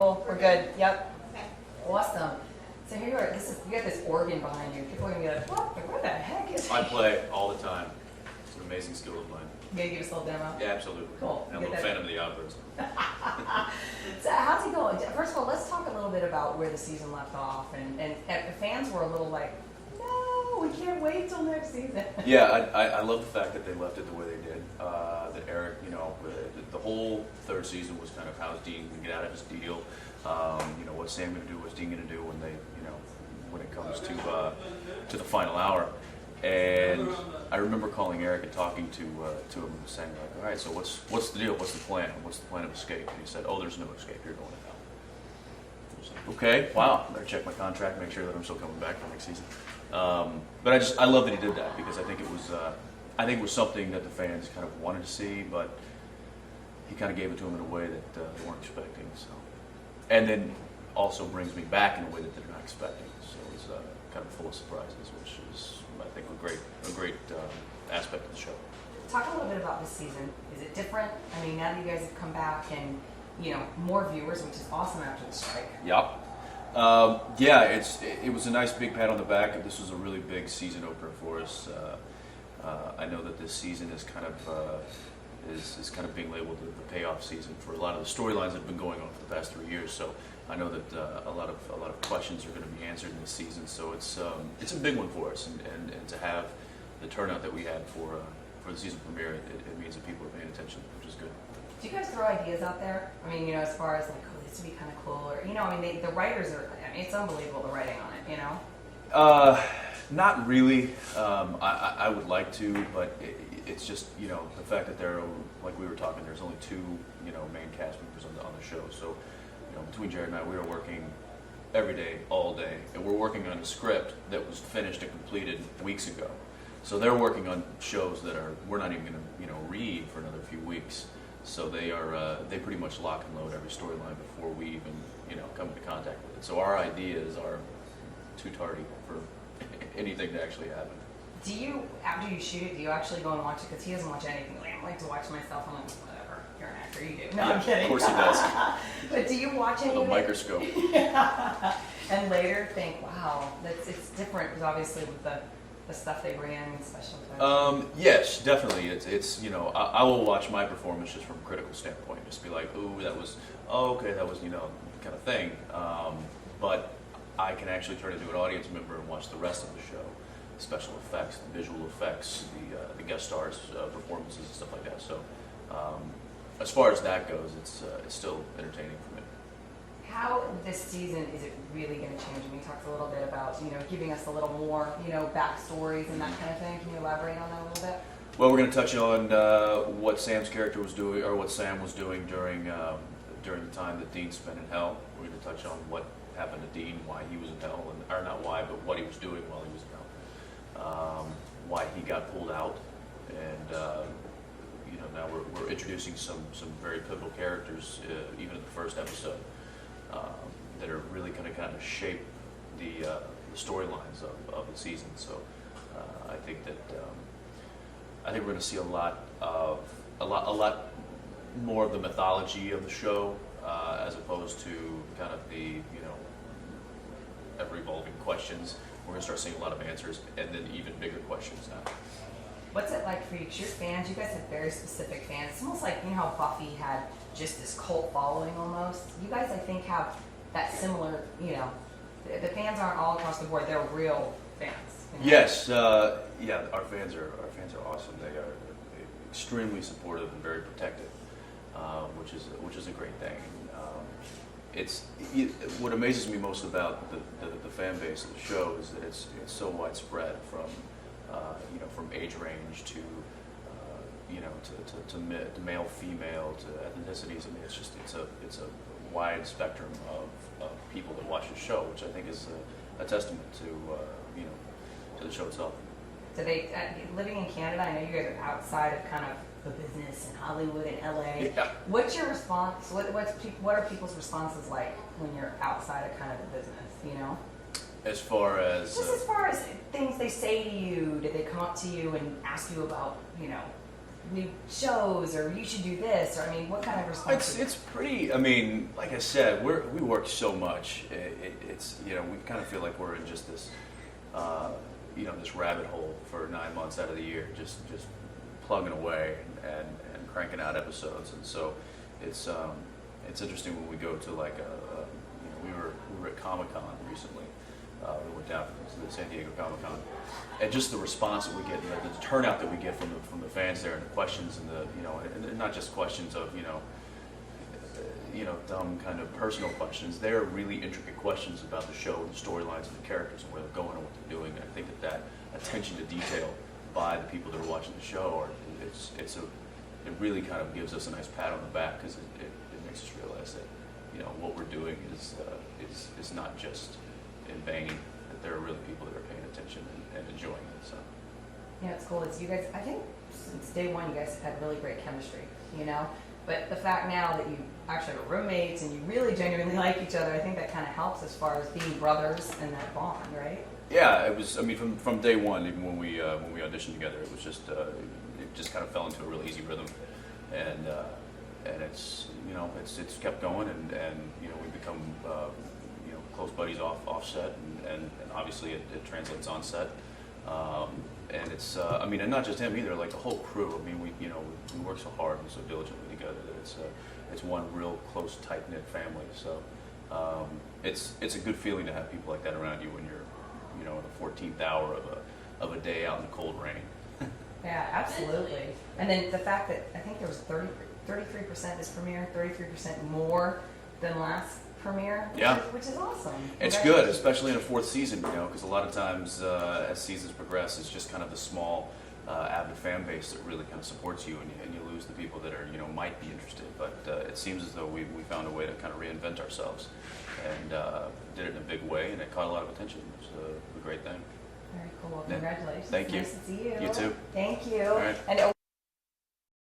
Cool, we're good. Yep. Awesome. So here you are. You got this organ behind you. People are gonna be like, what the heck is I play all the time. It's an amazing skill of mine. You gonna give us a little demo? Yeah, absolutely. Cool. And I'm a little fan of the operas. So how's it going? First of all, let's talk a little bit about where the season left off. And the fans were a little like, no, we can't wait till next season. Yeah, I love the fact that they left it the way they did. That Eric, the whole third season was kind of how's Dean going to get out of his deal. What's Sam going to do? What's Dean going to do when it comes to the final hour? And I remember calling Eric and talking to him and saying like, all right, so what's the deal? What's the plan? What's the plan of escape? And he said, oh, there's no escape. You're going to hell. I was like, okay, wow. Better check my contract, make sure that I'm still coming back for next season. But I love that he did that because I think it was something that the fans kind of wanted to see, but he kind of gave it to them in a way that they weren't expecting. So, and then also brings me back in a way that they're not expecting. So it's kind of full of surprises, which is I think a great aspect of the show. Talk a little bit about this season. Is it different? I mean, now that you guys have come back and more viewers, which is awesome after the strike. Yep. It was a nice big pat on the back. This was a really big season opener for us. I know that this season is kind of being labeled the payoff season for a lot of the storylines that have been going on for the past 3 years. So I know that a lot of questions are going to be answered in this season. So it's a big one for us, and to have the turnout that we had for the season premiere, it means that people are paying attention, which is good. Do you guys throw ideas out there? I mean, as far as like, oh, this would be kind of cool, or the writers are. I mean, it's unbelievable the writing on it. Not really. I would like to, but it's just the fact that there are, like we were talking, there's only two main cast members on the show. So between Jared and I, we are working every day, all day, and we're working on a script that was finished and completed weeks ago. So they're working on shows that we're not even going to read for another few weeks. So they pretty much lock and load every storyline before we even come into contact with it. So our ideas are too tardy for anything to actually happen. Do you, after you shoot it, do you actually go and watch it? Because he doesn't watch anything. Like, I like to watch myself. I'm like, whatever, you're an actor, you do. No, yeah, I'm kidding. Of course he does. But do you watch any a of it? microscope. And later think, wow, it's different because obviously with the stuff they bring in, special effects. Yes, definitely. It's I will watch my performance just from a critical standpoint, just be like, ooh, that was kind of thing. But I can actually turn into an audience member and watch the rest of the show, the special effects, the visual effects, the guest stars' performances and stuff like that. So as far as that goes, it's still entertaining for me. How this season is it really going to change? And we talked a little bit about giving us a little more backstories and that kind of thing. Can you elaborate on that a little bit? Well, we're going to touch on what Sam's character was doing, or what Sam was doing during the time that Dean spent in hell. We're going to touch on what happened to Dean, why he was in hell, or not why, but what he was doing while he was in hell, why he got pulled out, and now we're introducing some very pivotal characters, even in the first episode, that are really going to kind of shape the storylines of the season. So I think we're going to see a lot more of the mythology of the show, as opposed to kind of the ever-evolving questions. We're going to start seeing a lot of answers, and then even bigger questions now. What's it like for you? 'Cause your fans, you guys have very specific fans. It's almost like how Buffy had just this cult following almost. You guys, I think, have that similar. The fans aren't all across the board; they're real fans. Yes, our fans are awesome. They are extremely supportive and very protective, which is a great thing. What amazes me most about the fan base of the show is that it's so widespread from age range to to male, female, to ethnicities. I mean, it's a wide spectrum of people that watch the show, which I think is a testament to the show itself. So living in Canada, I know you guys are outside of kind of the business in Hollywood and LA. Yeah. What's your response? What are people's responses like when you're outside of kind of the business? As far as just as far as things they say to you, did they come up to you and ask you about new shows, or you should do this, or I mean, what kind of response? It's pretty. I mean, like I said, we work so much. It's we kind of feel like we're in just this this rabbit hole for 9 months out of the year, just plugging away and cranking out episodes. And so it's interesting when we go to like we were at Comic-Con recently. We went down to the San Diego Comic-Con, and just the response that we get, the turnout that we get from the fans there, and the questions, and and not just questions of dumb kind of personal questions. They're really intricate questions about the show and the storylines and the characters and where they're going and what they're doing. And I think that attention to detail by the people that are watching the show, it really kind of gives us a nice pat on the back, because it makes us realize that what we're doing is not just in vain, that there are really people that are paying attention and enjoying it. So Yeah, it's cool. It's you guys. I think since day one, you guys have had really great chemistry. But the fact now that you actually are roommates and you really genuinely like each other, I think that kind of helps as far as being brothers and that bond, right? Yeah, it was. I mean, from day one, even when we auditioned together, it was just it just kind of fell into a real easy rhythm, and it's it's kept going, and we've become close buddies off set, and obviously it translates on set. And it's, and not just him either, like the whole crew. I mean, we work so hard and so diligently together that it's one real close, tight-knit family. So it's a good feeling to have people like that around you when you're, in the 14th hour of a day out in the cold rain. Yeah, absolutely. And then the fact that I think there was 33% this premiere, 33% more than last premiere, which is awesome. It's good, especially in a fourth season, because a lot of times as seasons progress, it's just kind of the small, avid fan base that really kind of supports you, and you lose the people that are, might be interested. But it seems as though we found a way to kind of reinvent ourselves, and did it in a big way, and it caught a lot of attention. It was a great thing. Very cool. Well, congratulations. Thank you. Nice to see you. You too. Thank you. All right. And